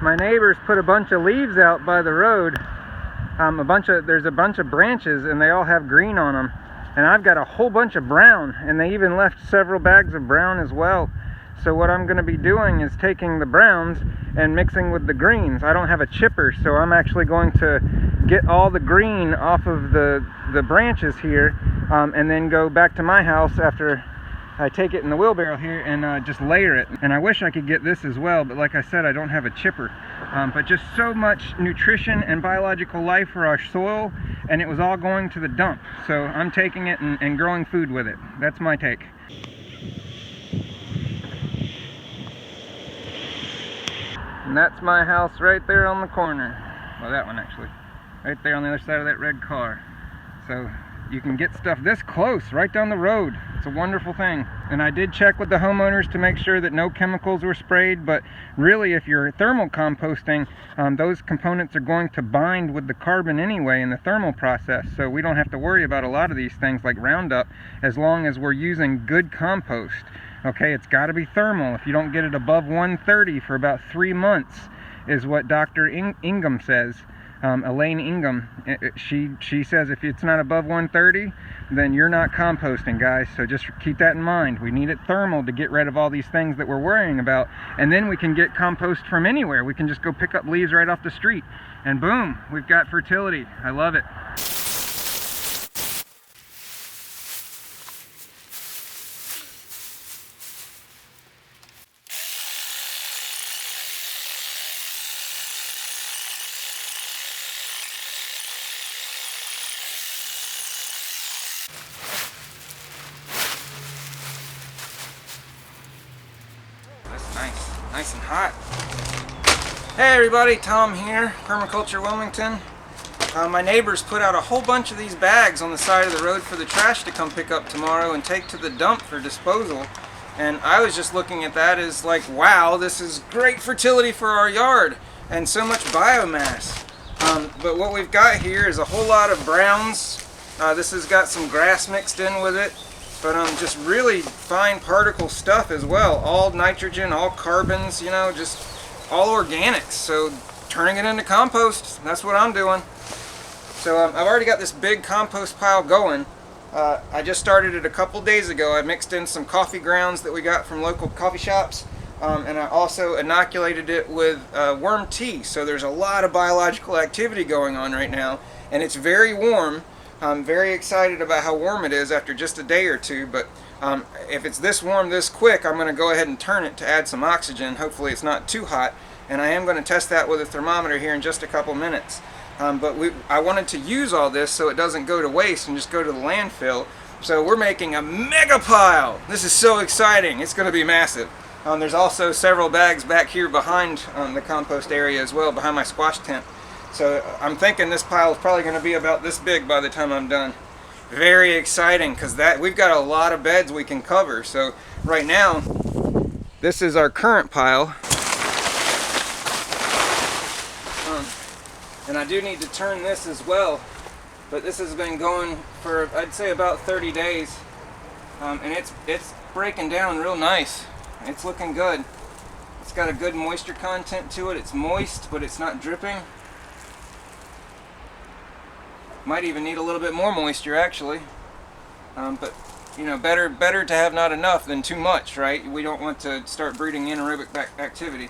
My neighbors put a bunch of leaves out by the road. There's a bunch of branches and they all have green on them. And I've got a whole bunch of brown, and they even left several bags of brown as well. So what I'm going to be doing is taking the browns and mixing with the greens. I don't have a chipper, so I'm actually going to get all the green off of the branches here, and then go back to my house after I take it in the wheelbarrow here and just layer it. And I wish I could get this as well, but like I said, I don't have a chipper. But just so much nutrition and biological life for our soil, and it was all going to the dump. So I'm taking it and growing food with it. That's my take. And that's my house right there on the corner. Well, that one actually. Right there on the other side of that red car. So you can get stuff this close, right down the road. It's a wonderful thing. And I did check with the homeowners to make sure that no chemicals were sprayed, but really if you're thermal composting, those components are going to bind with the carbon anyway in the thermal process, so we don't have to worry about a lot of these things like Roundup as long as we're using good compost. Okay, it's got to be thermal. If you don't get it above 130 for about 3 months is what Dr. Ingham says. Elaine Ingham, she says if it's not above 130, then you're not composting, guys. So just keep that in mind. We need it thermal to get rid of all these things that we're worrying about, and then we can get compost from anywhere. We can just go pick up leaves right off the street, and boom, we've got fertility. I love it. Nice and hot. Hey everybody, Tom here, Permaculture Wilmington. My neighbors put out a whole bunch of these bags on the side of the road for the trash to come pick up tomorrow and take to the dump for disposal. And I was just looking at that as like, wow, this is great fertility for our yard and so much biomass. But what we've got here is a whole lot of browns. This has got some grass mixed in with it. But just really fine particle stuff as well. All nitrogen, all carbons, you know, just all organics. So turning it into compost, that's what I'm doing. So I've already got this big compost pile going. I just started it a couple days ago. I mixed in some coffee grounds that we got from local coffee shops. And I also inoculated it with worm tea. So there's a lot of biological activity going on right now. And it's very warm. I'm very excited about how warm it is after just a day or two, but if it's this warm this quick, I'm going to go ahead and turn it to add some oxygen. Hopefully it's not too hot, and I am going to test that with a thermometer here in just a couple minutes. But I wanted to use all this so it doesn't go to waste and just go to the landfill. So we're making a mega pile. This is so exciting. It's going to be massive. There's also several bags back here behind the compost area as well, behind my squash tent. So I'm thinking this pile is probably going to be about this big by the time I'm done. Very exciting, because we've got a lot of beds we can cover. So right now, this is our current pile. And I do need to turn this as well. But this has been going for, I'd say, about 30 days. And it's breaking down real nice. It's looking good. It's got a good moisture content to it. It's moist, but it's not dripping. Might even need a little bit more moisture actually, but you know, better to have not enough than too much, right? We don't want to start breeding anaerobic activity.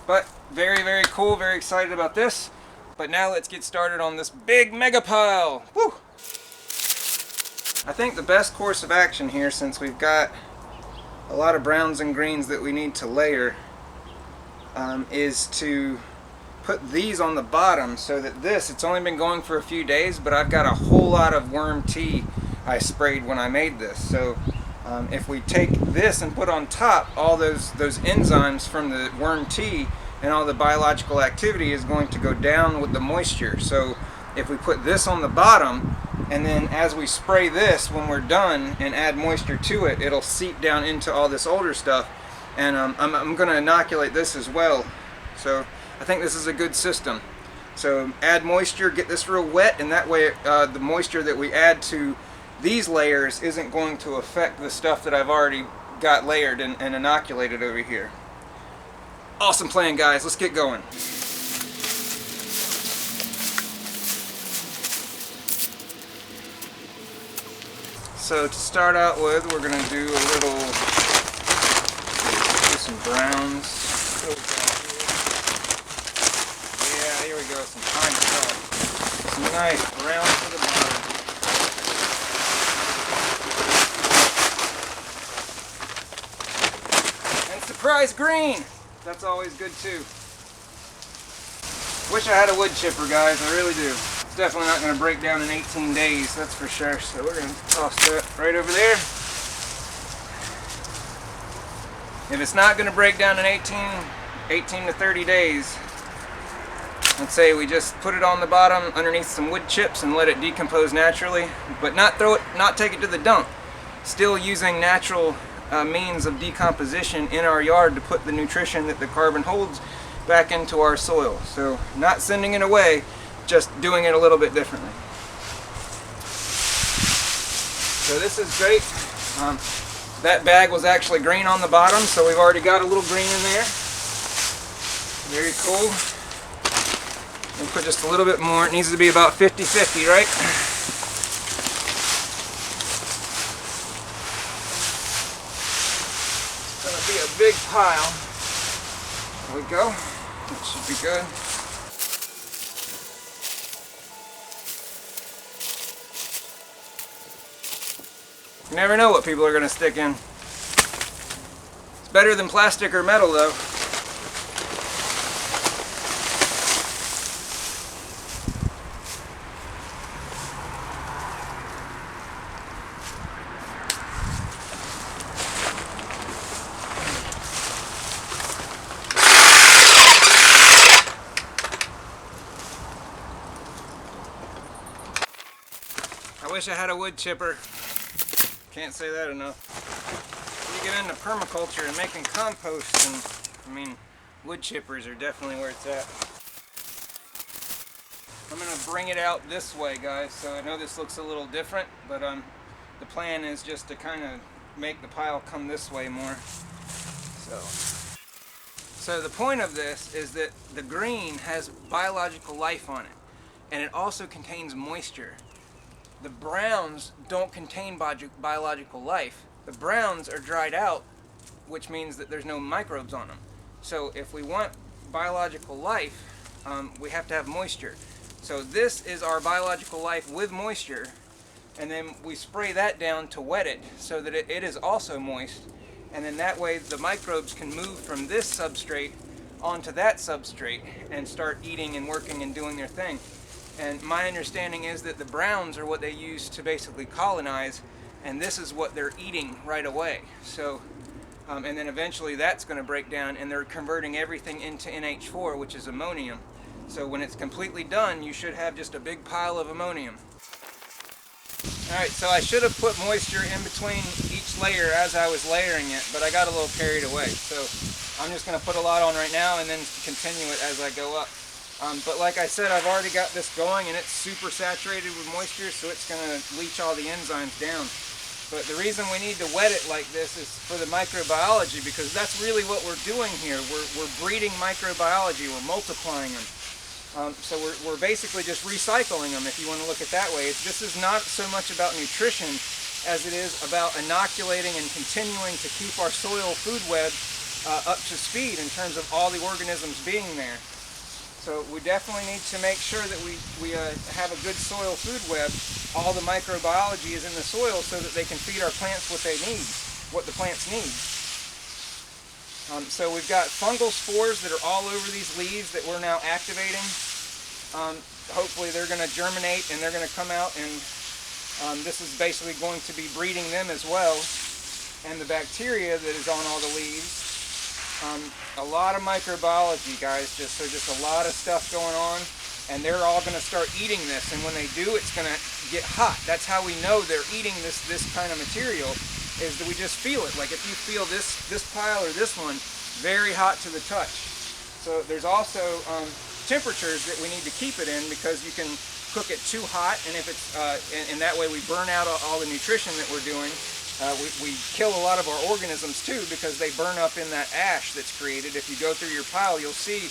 But very cool, very excited about this. But now let's get started on this big mega pile. Woo! I think the best course of action here, since we've got a lot of browns and greens that we need to layer, is to put these on the bottom so that it's only been going for a few days, but I've got a whole lot of worm tea I sprayed when I made this. So if we take this and put on top all those enzymes from the worm tea, and all the biological activity is going to go down with the moisture. So if we put this on the bottom, and then as we spray this when we're done and add moisture to it, it'll seep down into all this older stuff. And I'm going to inoculate this as well. So I think this is a good system. So add moisture, get this real wet, and that way the moisture that we add to these layers isn't going to affect the stuff that I've already got layered and inoculated over here. Awesome plan, guys. Let's get going. So to start out with, we're going to do a little, some browns. Yeah, here we go, some pine stuff. Some nice browns for the bottom. And surprise green! That's always good too. Wish I had a wood chipper, guys, I really do. It's definitely not going to break down in 18 days, that's for sure. So we're going to toss that right over there. If it's not going to break down in 18 to 30 days, let's say we just put it on the bottom underneath some wood chips and let it decompose naturally, but not take it to the dump. Still using natural means of decomposition in our yard to put the nutrition that the carbon holds back into our soil. So not sending it away, just doing it a little bit differently. So this is great. That bag was actually green on the bottom, so we've already got a little green in there. Very cool. We'll put just a little bit more. It needs to be about 50-50, right? It's going to be a big pile. There we go. That should be good. You never know what people are going to stick in. It's better than plastic or metal, though. I wish I had a wood chipper. Can't say that enough. You get into permaculture and making compost, and I mean, wood chippers are definitely where it's at. I'm going to bring it out this way, guys, so I know this looks a little different, but the plan is just to kind of make the pile come this way more. So the point of this is that the green has biological life on it, and it also contains moisture. The browns don't contain biological life. The browns are dried out, which means that there's no microbes on them. So if we want biological life, we have to have moisture. So this is our biological life with moisture, and then we spray that down to wet it so that it is also moist, and then that way the microbes can move from this substrate onto that substrate and start eating and working and doing their thing. And my understanding is that the browns are what they use to basically colonize, and this is what they're eating right away. So, and then eventually that's going to break down, and they're converting everything into NH4, which is ammonium. So when it's completely done, you should have just a big pile of ammonium. Alright, so I should have put moisture in between each layer as I was layering it, but I got a little carried away. So I'm just going to put a lot on right now and then continue it as I go up. But like I said, I've already got this going, and it's super saturated with moisture, so it's going to leach all the enzymes down. But the reason we need to wet it like this is for the microbiology, because that's really what we're doing here. We're breeding microbiology, we're multiplying them. So we're basically just recycling them, if you want to look at it that way. This is not so much about nutrition as it is about inoculating and continuing to keep our soil food web up to speed in terms of all the organisms being there. So we definitely need to make sure that we have a good soil food web. All the microbiology is in the soil so that they can feed our plants what they need, what the plants need. So we've got fungal spores that are all over these leaves that we're now activating. Hopefully they're going to germinate and they're going to come out, and this is basically going to be breeding them as well. And the bacteria that is on all the leaves. A lot of microbiology, guys, just a lot of stuff going on, and they're all going to start eating this, and when they do, it's going to get hot. That's how we know they're eating this kind of material, is that we just feel it. Like if you feel this pile or this one, very hot to the touch. So there's also temperatures that we need to keep it in, because you can cook it too hot, and if it's and that way we burn out all the nutrition that we're doing. We kill a lot of our organisms too, because they burn up in that ash that's created. If you go through your pile, you'll see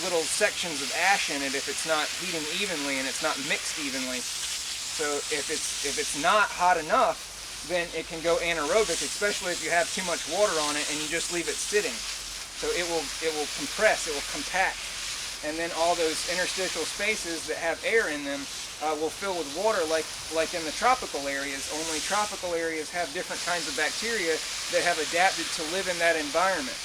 little sections of ash in it if it's not heating evenly and it's not mixed evenly. So if it's not hot enough, then it can go anaerobic, especially if you have too much water on it and you just leave it sitting. So it will compress, it will compact, and then all those interstitial spaces that have air in them will fill with water, like in the tropical areas. Only tropical areas have different kinds of bacteria that have adapted to live in that environment.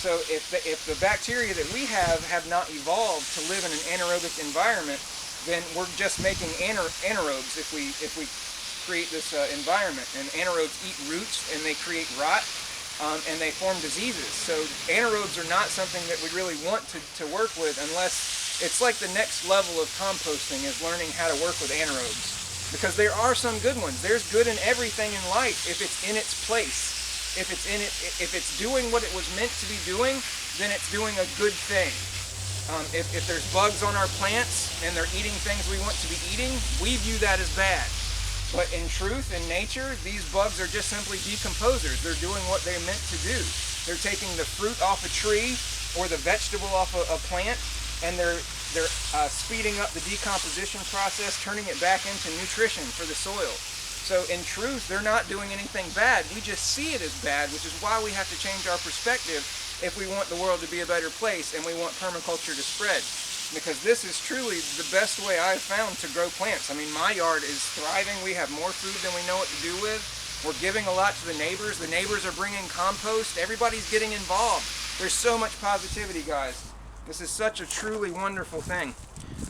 So if the bacteria that we have not evolved to live in an anaerobic environment, then we're just making anaerobes if we create this environment. And anaerobes eat roots and they create rot, and they form diseases. So anaerobes are not something that we really want to work with, unless it's like the next level of composting is learning how to work with anaerobes. Because there are some good ones. There's good in everything in life if it's in its place. If it's doing what it was meant to be doing, then it's doing a good thing. If there's bugs on our plants and they're eating things we want to be eating, we view that as bad. But in truth, in nature, these bugs are just simply decomposers. They're doing what they're meant to do. They're taking the fruit off a tree or the vegetable off a plant, and they're speeding up the decomposition process, turning it back into nutrition for the soil. So in truth, they're not doing anything bad. We just see it as bad, which is why we have to change our perspective if we want the world to be a better place and we want permaculture to spread. Because this is truly the best way I've found to grow plants. I mean, my yard is thriving. We have more food than we know what to do with. We're giving a lot to the neighbors. The neighbors are bringing compost. Everybody's getting involved. There's so much positivity, guys. This is such a truly wonderful thing.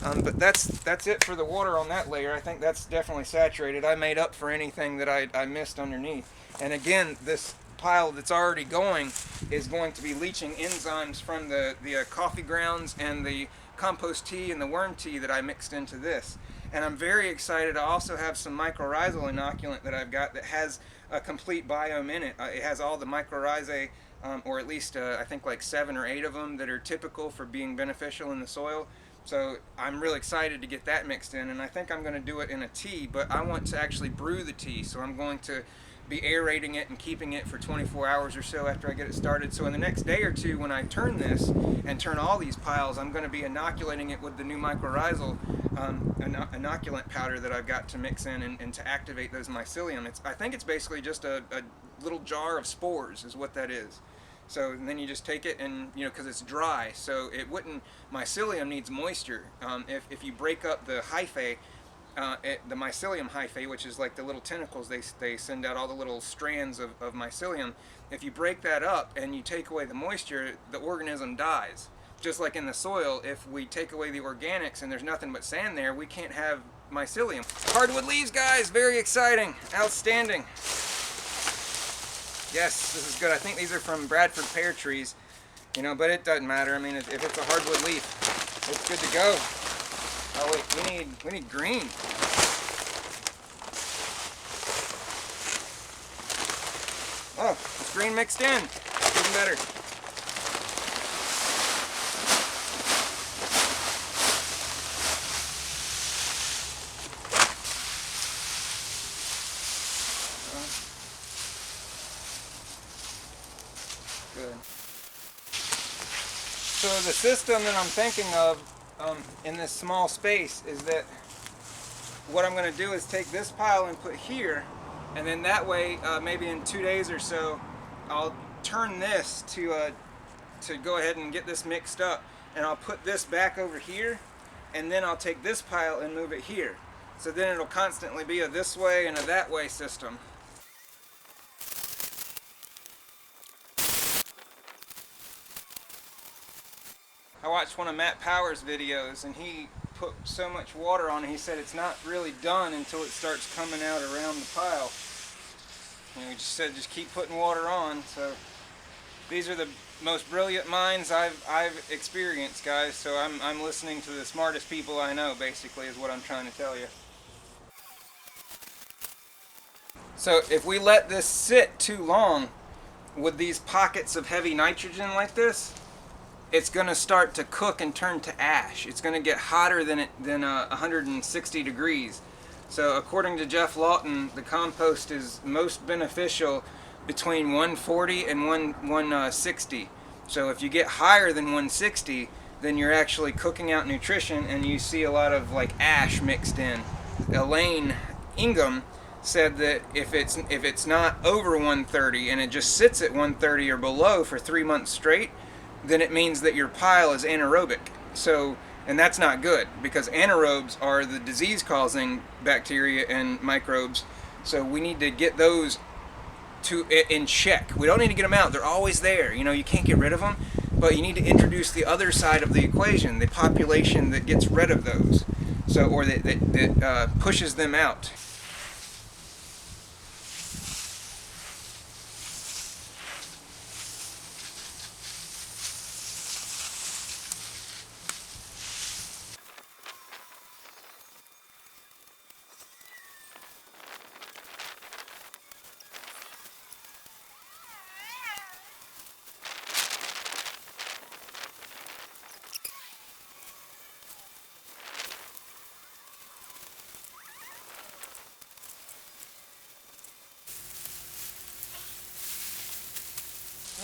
But that's it for the water on that layer. I think that's definitely saturated. I made up for anything that I missed underneath. And again, this pile that's already going is going to be leaching enzymes from the coffee grounds and the compost tea and the worm tea that I mixed into this. And I'm very excited. I also have some mycorrhizal inoculant that I've got that has a complete biome in it. It has all the mycorrhizae, or at least I think like 7 or 8 of them that are typical for being beneficial in the soil. So I'm really excited to get that mixed in, and I think I'm going to do it in a tea, but I want to actually brew the tea, so I'm going to be aerating it and keeping it for 24 hours or so after I get it started. So in the next day or two, when I turn this and turn all these piles, I'm going to be inoculating it with the new mycorrhizal inoculant powder that I've got to mix in and to activate those mycelium. I think it's basically just a little jar of spores is what that is. So and then you just take it and, you know, because it's dry, so it wouldn't, mycelium needs moisture. If you break up the hyphae, the mycelium hyphae, which is like the little tentacles, they send out all the little strands of mycelium. If you break that up and you take away the moisture, the organism dies. Just like in the soil, if we take away the organics and there's nothing but sand there, we can't have mycelium. Hardwood leaves, guys, very exciting, outstanding. Yes, this is good. I think these are from Bradford pear trees, you know, but it doesn't matter. I mean, if it's a hardwood leaf, it's good to go. Oh wait, we need green. Oh, it's green mixed in. Even better. Good. So the system that I'm thinking of in this small space is that what I'm going to do is take this pile and put here, and then that way maybe in 2 days or so I'll turn this to go ahead and get this mixed up, and I'll put this back over here, and then I'll take this pile and move it here. So then it'll constantly be a this way and a that way system. I watched one of Matt Power's videos, and he put so much water on it, he said it's not really done until it starts coming out around the pile. And he just said just keep putting water on. So these are the most brilliant minds I've experienced, guys, so I'm listening to the smartest people I know, basically, is what I'm trying to tell you. So if we let this sit too long with these pockets of heavy nitrogen like this, it's going to start to cook and turn to ash. It's going to get hotter than 160 degrees. So according to Jeff Lawton, the compost is most beneficial between 140 and 160. So if you get higher than 160, then you're actually cooking out nutrition, and you see a lot of like ash mixed in. Elaine Ingham said that if it's not over 130 and it just sits at 130 or below for 3 months straight, then it means that your pile is anaerobic. So, and that's not good, because anaerobes are the disease-causing bacteria and microbes. So we need to get those in check. We don't need to get them out. They're always there. You know, you can't get rid of them, but you need to introduce the other side of the equation, the population that gets rid of those, so, or that pushes them out.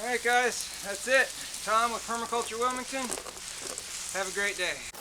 Alright guys, that's it. Tom with Permaculture Wilmington. Have a great day.